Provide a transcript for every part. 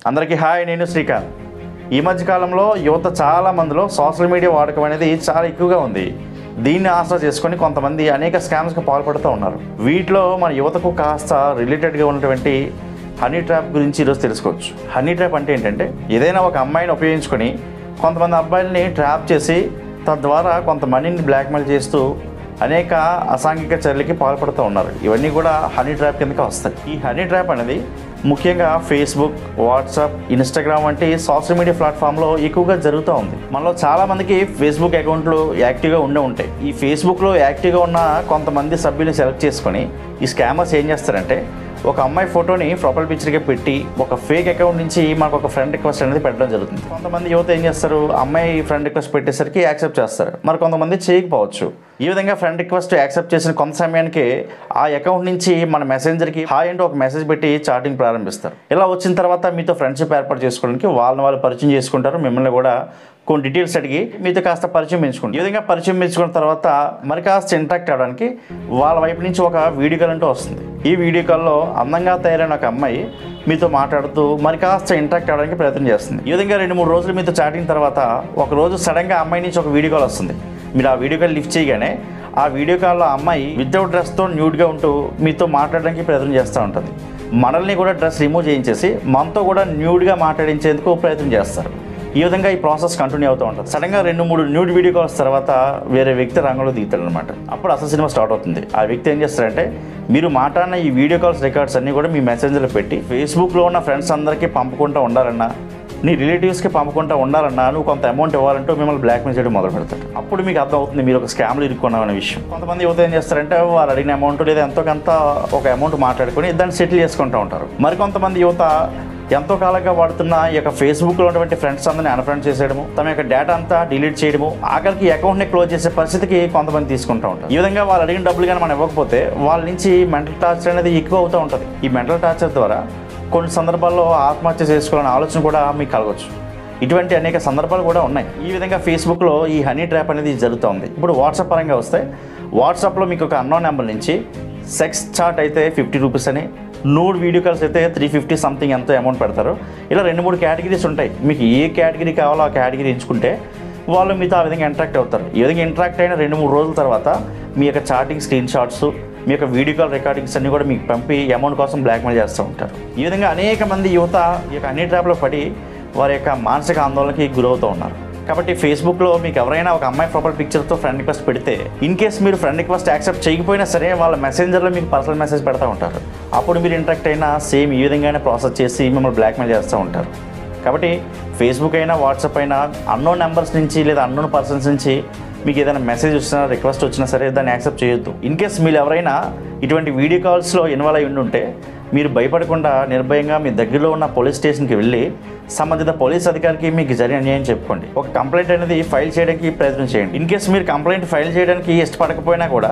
అందరికీ హాయ్, నేను శ్రీకాంత్. ఈ మధ్య కాలంలో యువత చాలా మందిలో సోషల్ మీడియా వాడకం అనేది చాలా ఎక్కువగా ఉంది. దీన్ని ఆసరా చేసుకొని కొంతమంది అనేక స్కామ్స్కి పాల్పడుతూ ఉన్నారు. వీటిలో మన యువతకు కాస్త రిలేటెడ్గా ఉన్నటువంటి హనీ ట్రాప్ గురించి ఈరోజు తెలుసుకోవచ్చు. హనీ ట్రాప్ అంటే ఏంటంటే, ఏదైనా ఒక అమ్మాయిని ఉపయోగించుకొని కొంతమంది అబ్బాయిల్ని ట్రాప్ చేసి తద్వారా కొంత మనీని బ్లాక్మెయిల్ చేస్తూ అనేక అసాంఘిక చర్యలకి పాల్పడుతూ ఉన్నారు. ఇవన్నీ కూడా హనీ ట్రాప్ కిందకి వస్తాయి. ఈ హనీ ట్రాప్ అనేది ముఖ్యంగా ఫేస్బుక్, వాట్సాప్, ఇన్స్టాగ్రామ్ వంటి సోషల్ మీడియా ప్లాట్ఫామ్లో ఎక్కువగా జరుగుతూ ఉంది. మనలో చాలామందికి ఫేస్బుక్ అకౌంట్లు యాక్టివ్గా ఉంటాయి. ఈ ఫేస్బుక్లో యాక్టివ్గా ఉన్న కొంతమంది సభ్యులు సెలెక్ట్ చేసుకొని ఈ స్కామర్స్ ఏం చేస్తారంటే, ఒక అమ్మాయి ఫోటోని ప్రొఫైల్ పిక్చర్గా పెట్టి ఒక ఫేక్ అకౌంట్ నుంచి మనకు ఒక ఫ్రెండ్ రిక్వెస్ట్ అనేది పెట్టడం జరుగుతుంది. కొంతమంది యువత ఏం చేస్తారు, అమ్మాయి ఫ్రెండ్ రిక్వెస్ట్ పెట్టేసరికి యాక్సెప్ట్ చేస్తారు, మరి కొంతమంది చేయకపోవచ్చు. ఈ విధంగా ఫ్రెండ్ రిక్వెస్ట్ యాక్సెప్ట్ చేసిన కొంత సమయానికి ఆ అకౌంట్ నుంచి మన మెసెంజర్కి హాయ్ అంటూ ఒక మెసేజ్ పెట్టి చాటింగ్ ప్రారంభిస్తారు. ఇలా వచ్చిన తర్వాత మీతో ఫ్రెండ్షిప్ ఏర్పాటు చేసుకోవడానికి వాళ్ళు పరిచయం చేసుకుంటారు. మిమ్మల్ని కూడా కొన్ని డీటెయిల్స్ అడిగి మీతో కాస్త పరిచయం పెంచుకుంటారు. ఈ విధంగా పరిచయం పెంచుకున్న తర్వాత మరి కాస్త ఇంటరాక్ట్ అవ్వడానికి వాళ్ళ వైపు నుంచి ఒక వీడియో కాల్ అంటూ వస్తుంది. ఈ వీడియో కాల్లో అందంగా తయారైన ఒక అమ్మాయి మీతో మాట్లాడుతూ మరి కాస్త ఇంటరాక్ట్ అవ్వడానికి ప్రయత్నం చేస్తుంది. ఈ విధంగా 2-3 రోజులు మీతో చాటింగ్ తర్వాత ఒక రోజు సడన్గా అమ్మాయి నుంచి ఒక వీడియో కాల్ వస్తుంది. మీరు ఆ వీడియో కాల్ లిఫ్ట్ చేయగానే ఆ వీడియో కాల్లో అమ్మాయి వితౌట్ డ్రెస్తో న్యూడ్గా ఉంటూ మీతో మాట్లాడడానికి ప్రయత్నం చేస్తూ ఉంటుంది. మనల్ని కూడా డ్రెస్ రిమూవ్ చేయించేసి మనతో కూడా న్యూడ్గా మాట్లాడించేందుకు ప్రయత్నం చేస్తారు. ఈ విధంగా ఈ ప్రాసెస్ కంటిన్యూ అవుతూ ఉంటుంది. సడన్గా 2-3 న్యూడ్ వీడియో కాల్స్ తర్వాత వేరే వ్యక్తి రంగంలో దిగుతాడు అనమాట. అప్పుడు అసలు సినిమా స్టార్ట్ అవుతుంది. ఆ వ్యక్తి ఏం చేస్తారంటే, మీరు మాట్లాడిన ఈ వీడియో కాల్స్ రికార్డ్స్ అన్నీ కూడా మీ మెసేంజర్లో పెట్టి ఫేస్బుక్లో ఉన్న ఫ్రెండ్స్ అందరికీ పంపుకుంటూ ఉండాలన్నా, నీ రిలేటివ్స్కి పంపుకుంటూ ఉండాలన్నా నువ్వు కొంత అమౌంట్ ఇవ్వాలంటూ మిమ్మల్ని బ్లాక్మెయిల్ చేయడం మొదలు పెడతాడు. అప్పుడు మీకు అర్థం అవుతుంది మీరు ఒక స్కామ్లో ఇరుక్కున్నామనే విషయం. కొంతమంది యువత ఏం చేస్తారంటే, వాళ్ళు అడిగిన అమౌంట్ లేదా ఎంతో కొంత ఒక అమౌంట్ మాట్లాడుకొని దాన్ని సెటిల్ చేసుకుంటూ ఉంటారు. మరికొంతమంది యువత ఎంతో కాలంగా వాడుతున్న ఈ యొక్క ఫేస్బుక్లో ఉన్నటువంటి ఫ్రెండ్స్ అందరినీ అన్ఫ్రెండ్ చేసేయడము, తమ యొక్క డేటా అంతా డిలీట్ చేయడము, ఆఖరికి అకౌంట్ని క్లోజ్ చేసే పరిస్థితికి కొంతమంది తీసుకుంటూ ఉంటారు. ఈ విధంగా వాళ్ళు అడిగిన డబ్బులు కానీ మనం ఇవ్వకపోతే వాళ్ళ నుంచి మెంటల్ టార్చర్ అనేది ఎక్కువ అవుతూ ఉంటుంది. ఈ మెంటల్ టార్చర్ ద్వారా కొన్ని సందర్భాల్లో ఆత్మహత్య చేసుకోవాలనే ఆలోచన కూడా మీకు కలగవచ్చు. ఇటువంటి అనేక సందర్భాలు కూడా ఉన్నాయి. ఈ విధంగా ఫేస్బుక్లో ఈ హనీ ట్రాప్ అనేది జరుగుతూ ఉంది. ఇప్పుడు వాట్సాప్ పరంగా వస్తే, వాట్సాప్లో మీకు ఒక అన్నోన్ నెంబర్ నుంచి సెక్స్ చాట్ అయితే 50 రూపీస్ అని, నూడ్ వీడియో కాల్స్ అయితే 350 సంథింగ్ ఎంతో అమౌంట్ పెడతారు. ఇలా 2-3 కేటగిరీస్ ఉంటాయి. మీకు ఏ కేటగిరీ కావాలో ఆ కేటగిరీ ఎంచుకుంటే వాళ్ళు మీతో ఆ విధంగా ఇంటరాక్ట్ అవుతారు. ఈ విధంగా ఇంటరాక్ట్ అయిన 2-3 రోజుల తర్వాత మీ యొక్క చాటింగ్ స్క్రీన్ షాట్స్, మీ యొక్క వీడియో కాల్ రికార్డింగ్స్ అన్నీ కూడా మీకు పంపి అమౌంట్ కోసం బ్లాక్మెయిల్ చేస్తూ ఉంటారు. ఈ విధంగా అనేక మంది యువత ఈ యొక్క హనీ ట్రాప్లో పడి వారి యొక్క మానసిక ఆందోళనకి గురవుతూ ఉన్నారు. కాబట్టి ఫేస్బుక్లో మీకు ఎవరైనా ఒక అమ్మాయి ప్రొఫైల్ పిక్చర్తో ఫ్రెండ్ రిక్వెస్ట్ పెడితే, ఇన్ కేస్ మీరు ఫ్రెండ్ రిక్వెస్ట్ యాక్సెప్ట్ చేయకపోయినా సరే వాళ్ళ మెసెంజర్లో మీకు పర్సనల్ మెసేజ్ పెడతా ఉంటారు. అప్పుడు మీరు ఇంటరాక్ట్ అయినా సేమ్ ఈ విధంగానే ప్రాసెస్ చేసి మిమ్మల్ని బ్లాక్మెయిల్ చేస్తూ ఉంటారు. కాబట్టి ఫేస్బుక్ అయినా వాట్సాప్ అయినా అన్నోన్ నెంబర్స్ నుంచి లేదా అన్నోన్ పర్సన్స్ నుంచి మీకు ఏదైనా మెసేజ్ వచ్చినా రిక్వెస్ట్ వచ్చినా సరే దాన్ని యాక్సెప్ట్ చేయొద్దు. ఇన్ కేస్ మీరు ఎవరైనా ఇటువంటి వీడియో కాల్స్లో ఇన్వాల్వ్ అయి ఉంటే మీరు భయపడకుండా నిర్భయంగా మీ దగ్గరలో ఉన్న పోలీస్ స్టేషన్కి వెళ్ళి సంబంధిత పోలీస్ అధికారికి మీకు జరిగిన అన్యాయం చెప్పుకోండి. ఒక కంప్లైంట్ అనేది ఫైల్ చేయడానికి ప్రయత్నం చేయండి. ఇన్ కేస్ మీరు కంప్లైంట్ ఫైల్ చేయడానికి ఇష్టపడకపోయినా కూడా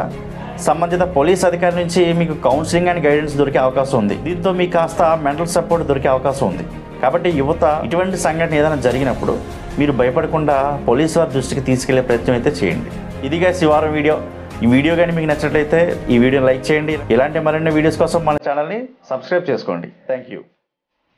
సంబంధిత పోలీస్ అధికారి నుంచి మీకు కౌన్సిలింగ్ అండ్ గైడెన్స్ దొరికే అవకాశం ఉంది. దీంతో మీకు కాస్త మెంటల్ సపోర్ట్ దొరికే అవకాశం ఉంది. కాబట్టి యువత ఇటువంటి సంఘటన ఏదైనా జరిగినప్పుడు మీరు భయపడకుండా పోలీసు వారి దృష్టికి తీసుకెళ్లే ప్రయత్నం అయితే చేయండి. ఇదిగా శివారం వీడియో. ఈ వీడియో కానీ మీకు నచ్చినట్లయితే ఈ వీడియోని లైక్ చేయండి. ఇలాంటి మరిన్ని వీడియోస్ కోసం మన ఛానల్ని సబ్స్క్రైబ్ చేసుకోండి. Thank you.